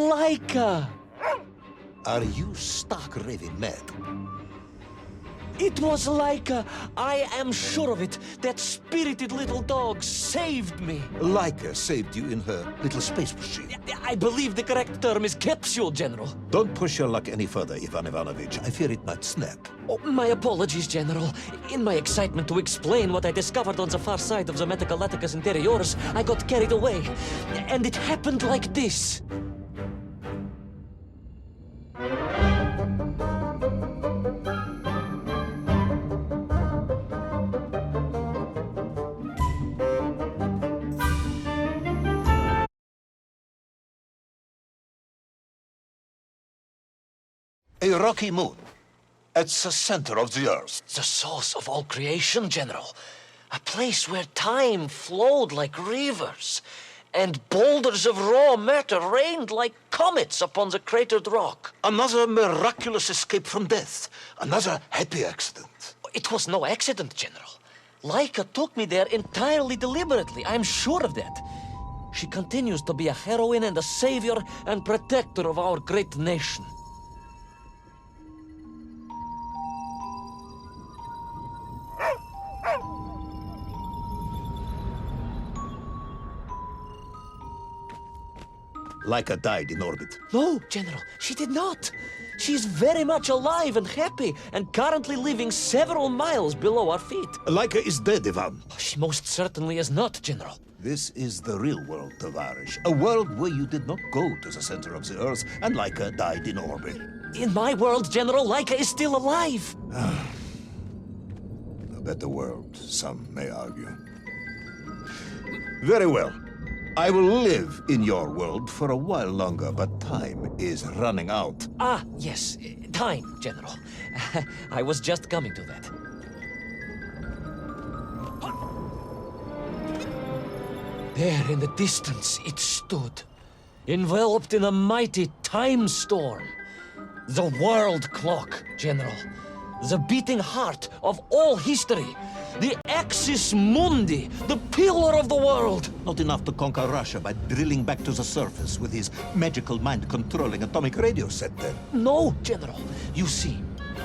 Laika! Are you stark raving mad? It was Laika. I am sure of it. That spirited little dog saved me. Laika saved you in her little space machine. I believe the correct term is capsule, General. Don't push your luck any further, Ivan Ivanovich. I fear it might snap. Oh, my apologies, General. In my excitement to explain what I discovered on the far side of the Metacalaticus Interiores, I got carried away. And it happened like this. A rocky moon. At the center of the Earth. The source of all creation, General. A place where time flowed like rivers, and boulders of raw matter rained like comets upon the cratered rock. Another miraculous escape from death. Another happy accident. It was no accident, General. Laika took me there entirely deliberately. I'm sure of that. She continues to be a heroine and a savior and protector of our great nation. Laika died in orbit. No, General, she did not. She's very much alive and happy, and currently living several miles below our feet. Laika is dead, Ivan. She most certainly is not, General. This is the real world, Tavarish. A world where you did not go to the center of the Earth, and Laika died in orbit. In my world, General, Laika is still alive. A better world, some may argue. Very well. I will live in your world for a while longer, but time is running out. Ah, yes, time, General. I was just coming to that. There in the distance it stood, enveloped in a mighty time storm. The world clock, General. The beating heart of all history. The axis mundi, the pillar of the world. Not enough to conquer Russia by drilling back to the surface with his magical mind-controlling atomic radio set then. No, General. You see,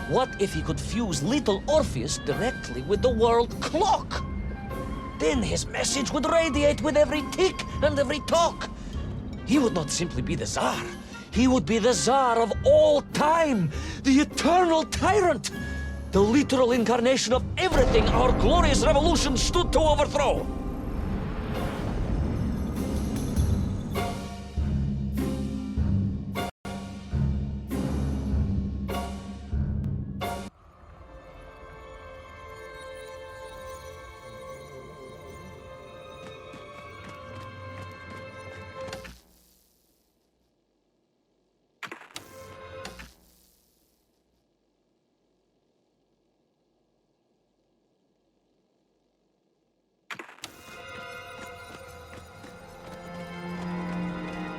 what if he could fuse little Orpheus directly with the world clock? Then his message would radiate with every tick and every talk. He would not simply be the Tsar. He would be the Tsar of all time, the eternal tyrant, the literal incarnation of everything our glorious revolution stood to overthrow.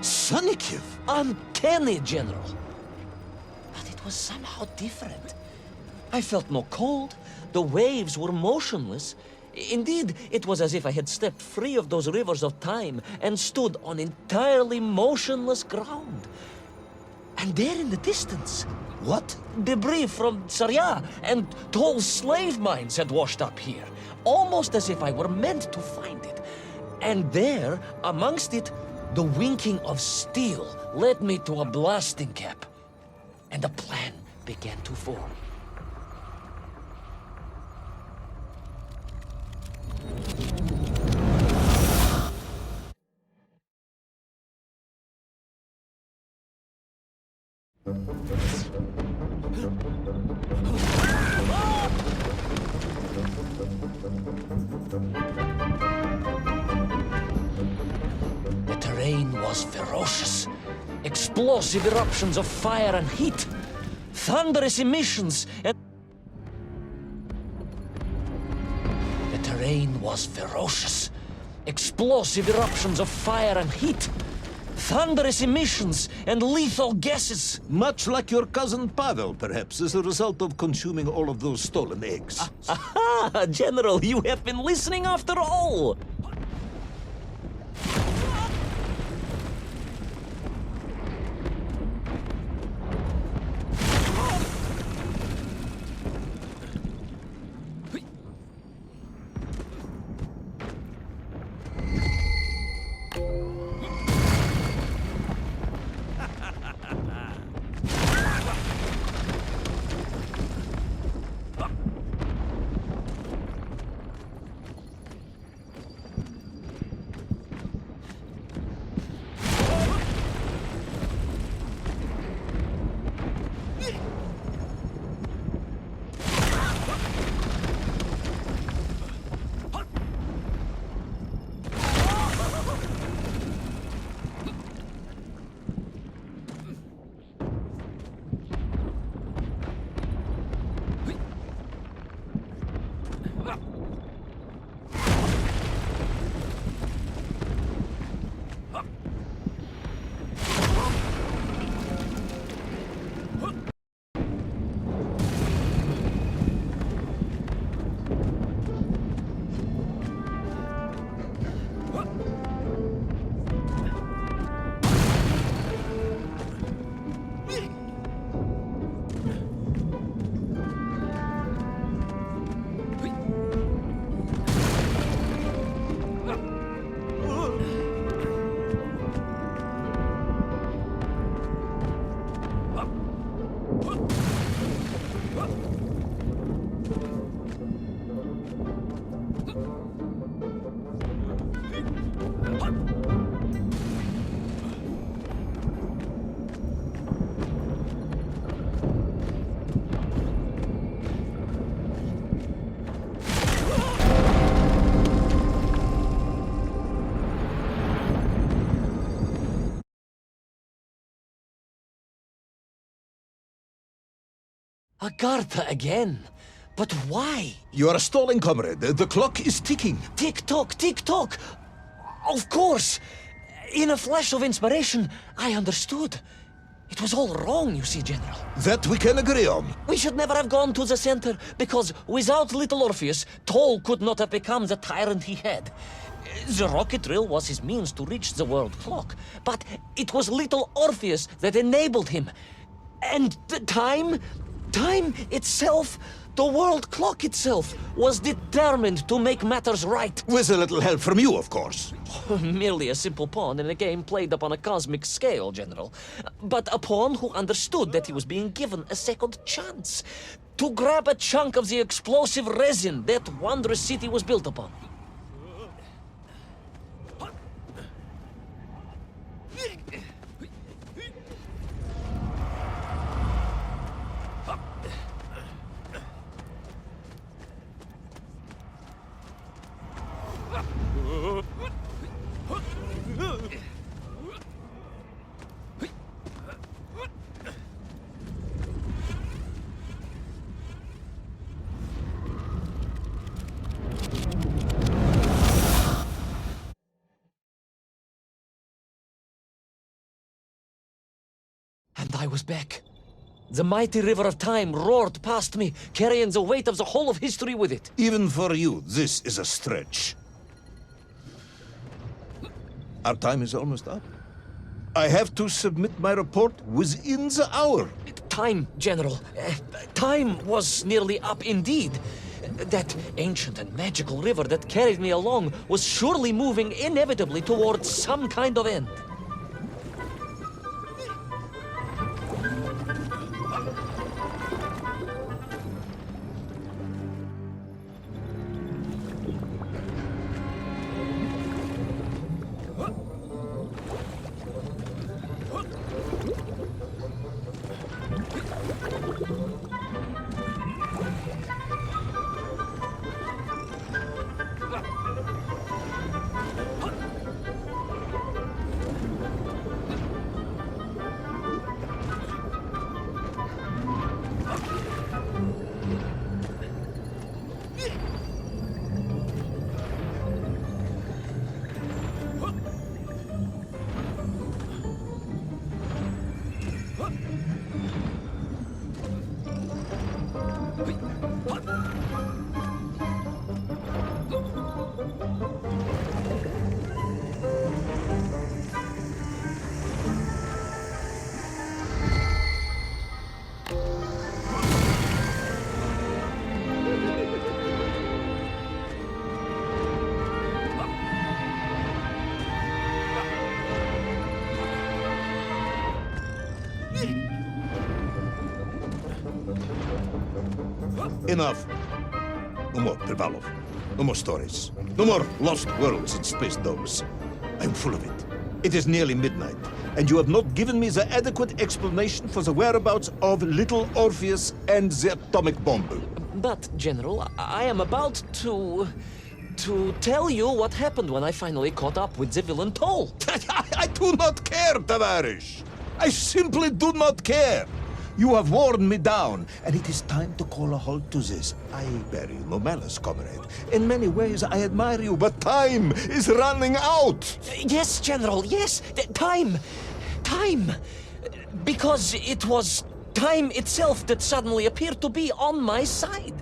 Sonikiv! Uncanny, General. But it was somehow different. I felt no cold. The waves were motionless. Indeed, it was as if I had stepped free of those rivers of time and stood on entirely motionless ground. And there in the distance, What? debris from Tsarya and tall slave mines had washed up here, almost as if I were meant to find it. And there, amongst it, the winking of steel led me to a blasting cap, and a plan began to form. The terrain was ferocious. Explosive eruptions of fire and heat. Thunderous emissions and... The terrain was ferocious. Explosive eruptions of fire and heat. Thunderous emissions and lethal gases. Much like your cousin Pavel, perhaps, as a result of consuming all of those stolen eggs. Aha! General, you have been listening after all! Agartha again. But why? You are stalling, comrade. The clock is ticking. Tick-tock, tick-tock. Of course. In a flash of inspiration, I understood. It was all wrong, you see, General. That we can agree on. We should never have gone to the center, because without little Orpheus, Toll could not have become the tyrant he had. The rocket drill was his means to reach the world clock, but it was little Orpheus that enabled him. And the time itself, the world clock itself, was determined to make matters right. With a little help from you, of course. Merely a simple pawn in a game played upon a cosmic scale, General. But a pawn who understood that he was being given a second chance to grab a chunk of the explosive resin that wondrous city was built upon. And I was back. The mighty river of time roared past me, carrying the weight of the whole of history with it. Even for you, this is a stretch. Our time is almost up. I have to submit my report within the hour. Time, General. Time was nearly up indeed. That ancient and magical river that carried me along was surely moving inevitably towards some kind of end. Enough. No more, Privalov. No more stories. No more lost worlds and space dogs. I'm full of it. It is nearly midnight, and you have not given me the adequate explanation for the whereabouts of little Orpheus and the atomic bomb. But, General, I am about to tell you what happened when I finally caught up with the villain Toll. I do not care, Tavarish. I simply do not care. You have worn me down, and it is time to call a halt to this. I bear you no malice, comrade. In many ways, I admire you, but time is running out. Yes, General, yes. Time. Because it was time itself that suddenly appeared to be on my side.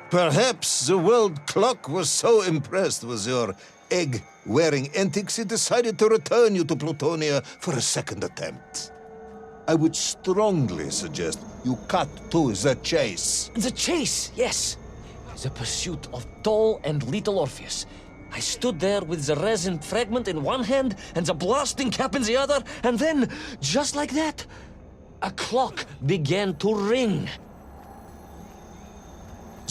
Perhaps the world clock was so impressed with your egg-wearing antics it decided to return you to Plutonia for a second attempt. I would strongly suggest you cut to the chase. The chase, yes. The pursuit of Toll and little Orpheus. I stood there with the resin fragment in one hand and the blasting cap in the other, and then, just like that, a clock began to ring.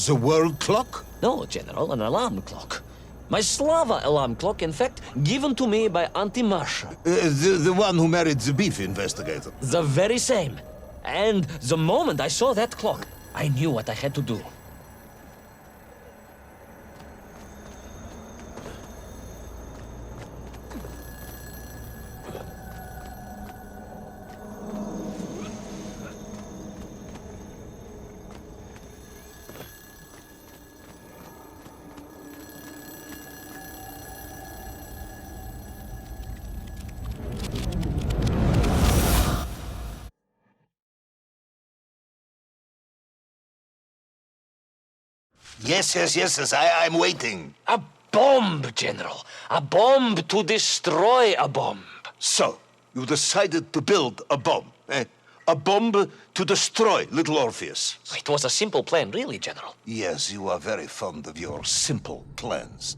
The world clock? No, General, an alarm clock. My Slava alarm clock, in fact, given to me by Auntie Marsha. The one who married the beef investigator. The very same. And the moment I saw that clock, I knew what I had to do. Yes, I'm waiting. A bomb, General. A bomb to destroy a bomb. So, you decided to build a bomb, eh? A bomb to destroy little Orpheus. It was a simple plan, really, General. Yes, you are very fond of your simple plans.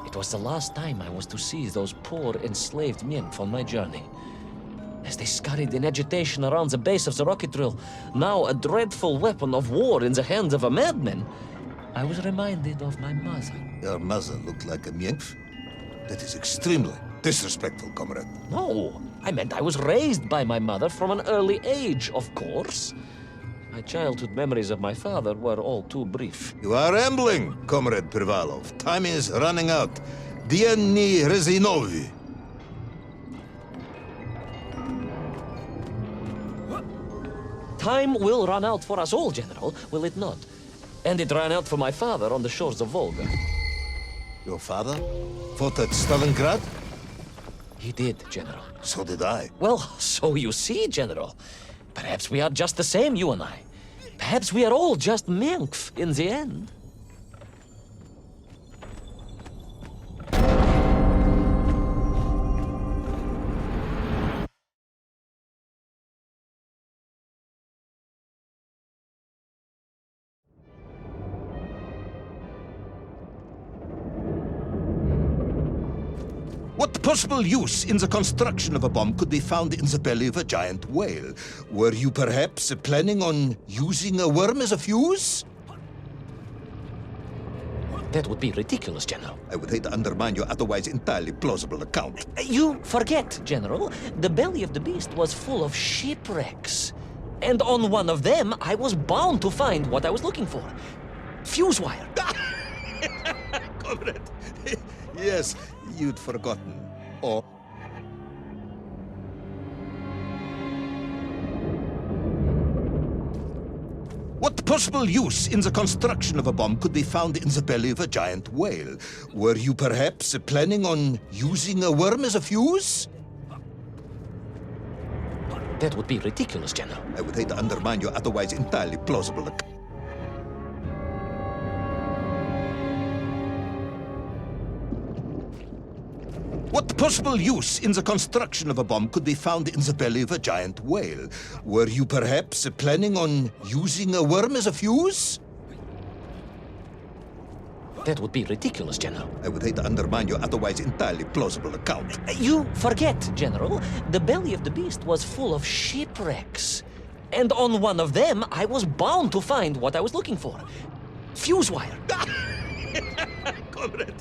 It was the last time I was to see those poor enslaved Mink on my journey. As they scurried in agitation around the base of the rocket drill, now a dreadful weapon of war in the hands of a madman, I was reminded of my mother. Your mother looked like a nymph? That is extremely disrespectful, comrade. No, I meant I was raised by my mother from an early age, of course. My childhood memories of my father were all too brief. You are rambling, Comrade Privalov. Time is running out. Diani Rezinovi. Time will run out for us all, General, will it not? And it ran out for my father on the shores of Volga. Your father fought at Stalingrad? He did, General. So did I. Well, so you see, General. Perhaps we are just the same, you and I. Perhaps we are all just Minkf in the end. What possible use in the construction of a bomb could be found in the belly of a giant whale? Were you perhaps planning on using a worm as a fuse? That would be ridiculous, General. I would hate to undermine your otherwise entirely plausible account. You forget, General. The belly of the beast was full of shipwrecks. And on one of them, I was bound to find what I was looking for. Fuse wire. Comrade, yes, you'd forgotten. Or... What possible use in the construction of a bomb could be found in the belly of a giant whale? Were you perhaps planning on using a worm as a fuse? That would be ridiculous, General. I would hate to undermine your otherwise entirely plausible account. What possible use in the construction of a bomb could be found in the belly of a giant whale? Were you perhaps planning on using a worm as a fuse? That would be ridiculous, General. I would hate to undermine your otherwise entirely plausible account. You forget, General. The belly of the beast was full of shipwrecks. And on one of them, I was bound to find what I was looking for. Fuse wire. Comrade,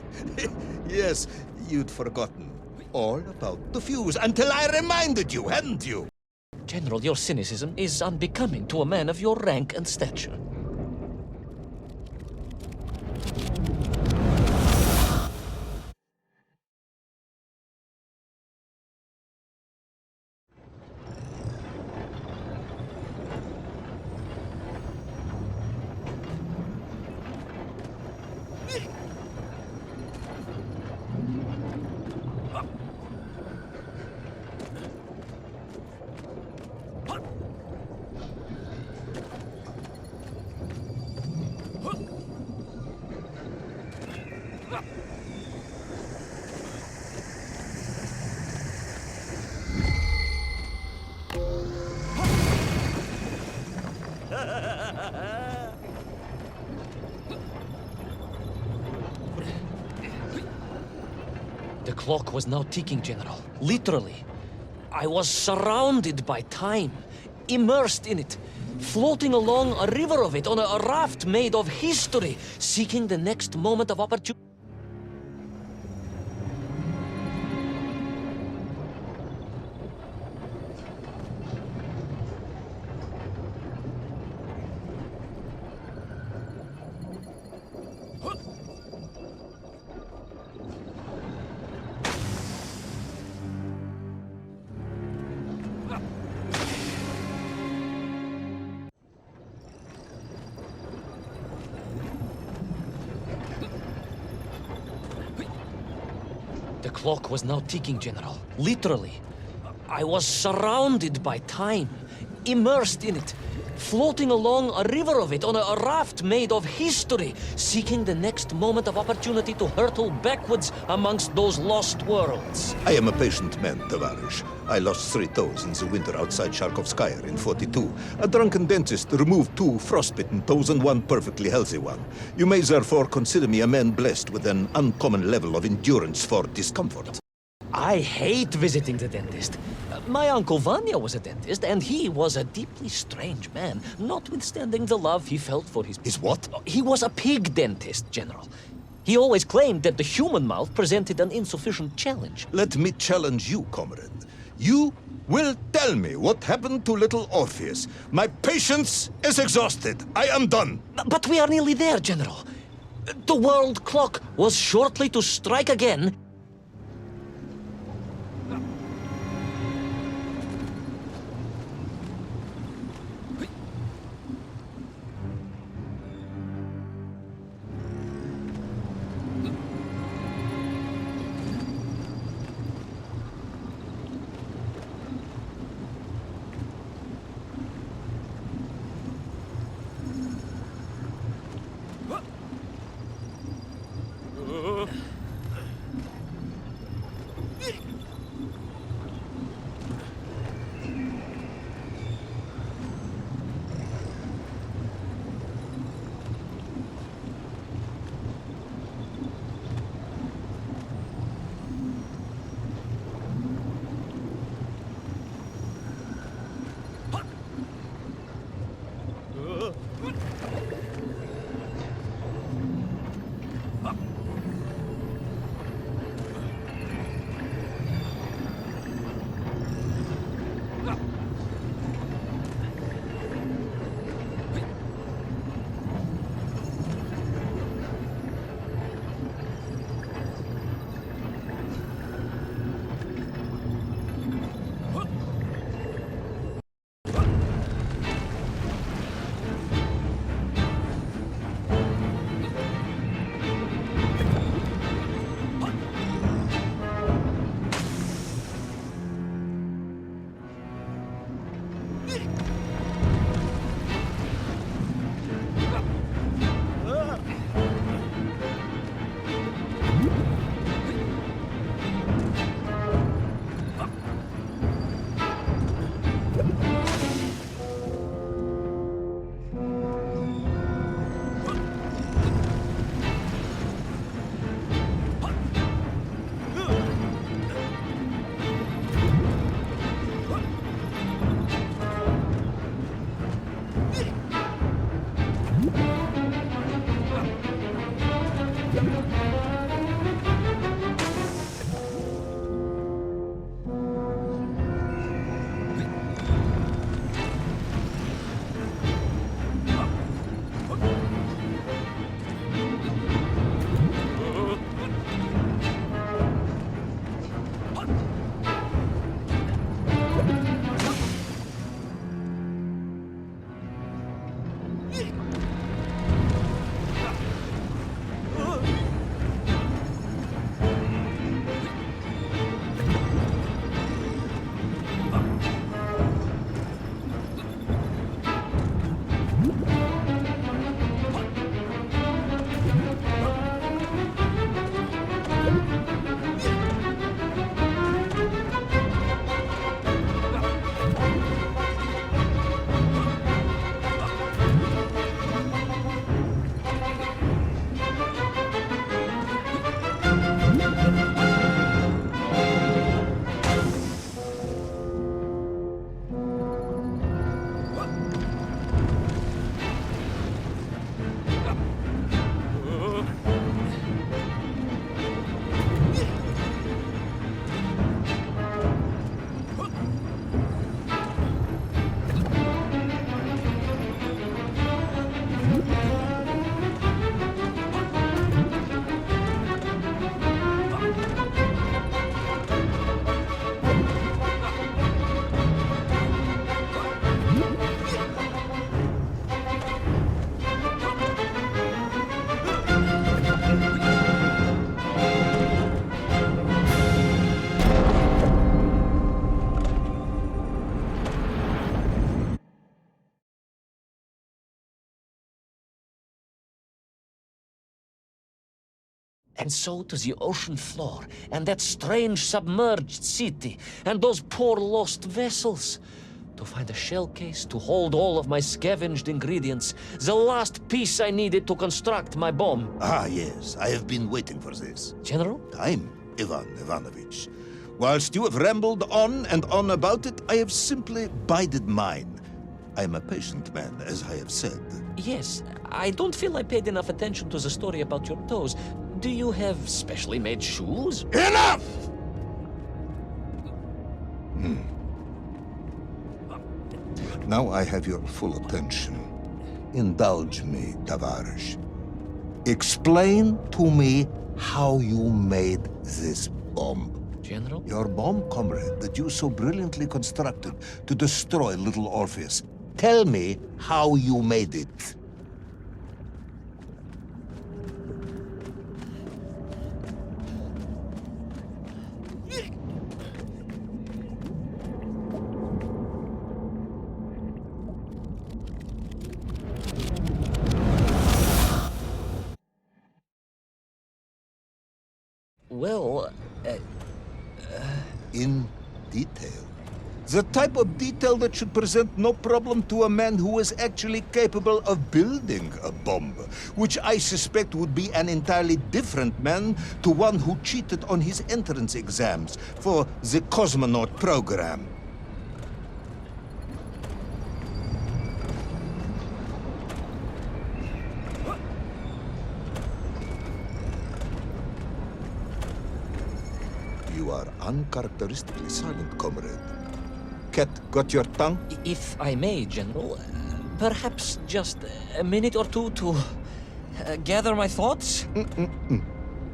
yes, you'd forgotten all about the fuse until I reminded you, hadn't you? General, your cynicism is unbecoming to a man of your rank and stature. The clock was now ticking, General. Literally. I was surrounded by time, immersed in it, floating along a river of it on a raft made of history, seeking the next moment of opportunity. The clock was now ticking, General. Literally. I was surrounded by time, immersed in it, floating along a river of it on a raft made of history, seeking the next moment of opportunity to hurtle backwards amongst those lost worlds. I am a patient man, Tavarish. I lost 3 toes in the winter outside Sharkovskaya in 42. A drunken dentist removed 2 frostbitten toes and 1 perfectly healthy one. You may therefore consider me a man blessed with an uncommon level of endurance for discomfort. I hate visiting the dentist. My uncle Vanya was a dentist, and he was a deeply strange man, notwithstanding the love he felt for his... His what? He was a pig dentist, General. He always claimed that the human mouth presented an insufficient challenge. Let me challenge you, comrade. You will tell me what happened to little Orpheus. My patience is exhausted. I am done. But we are nearly there, General. The world clock was shortly to strike again. And so to the ocean floor, and that strange submerged city, and those poor lost vessels. To find a shell case to hold all of my scavenged ingredients, the last piece I needed to construct my bomb. Ah, yes, I have been waiting for this. General? Time, Ivan Ivanovich. Whilst you have rambled on and on about it, I have simply bided mine. I am a patient man, as I have said. Yes, I don't feel I paid enough attention to the story about your toes. Do you have specially made shoes? Enough! Now I have your full attention. Indulge me, Tavarish. Explain to me how you made this bomb. General? Your bomb, comrade, that you so brilliantly constructed to destroy little Orpheus. Tell me how you made it. Well, In detail. The type of detail that should present no problem to a man who is actually capable of building a bomb, which I suspect would be an entirely different man to one who cheated on his entrance exams for the cosmonaut program. You are uncharacteristically silent, comrade. Cat, got your tongue? if I may, General, perhaps just a minute or two to gather my thoughts?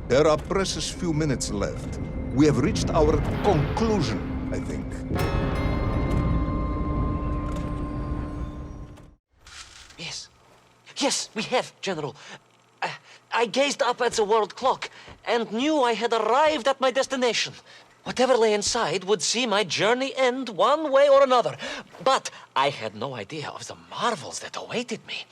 There are precious few minutes left. We have reached our conclusion, I think. Yes, we have, General. I gazed up at the world clock and knew I had arrived at my destination. Whatever lay inside would see my journey end one way or another. But I had no idea of the marvels that awaited me.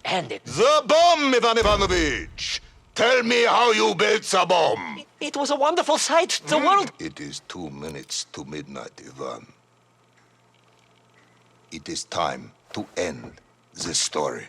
And The bomb, Ivan Ivanovich! Tell me how you built the bomb! it was a wonderful sight. The world... It is 2 minutes to midnight, Ivan. It is time to end the story.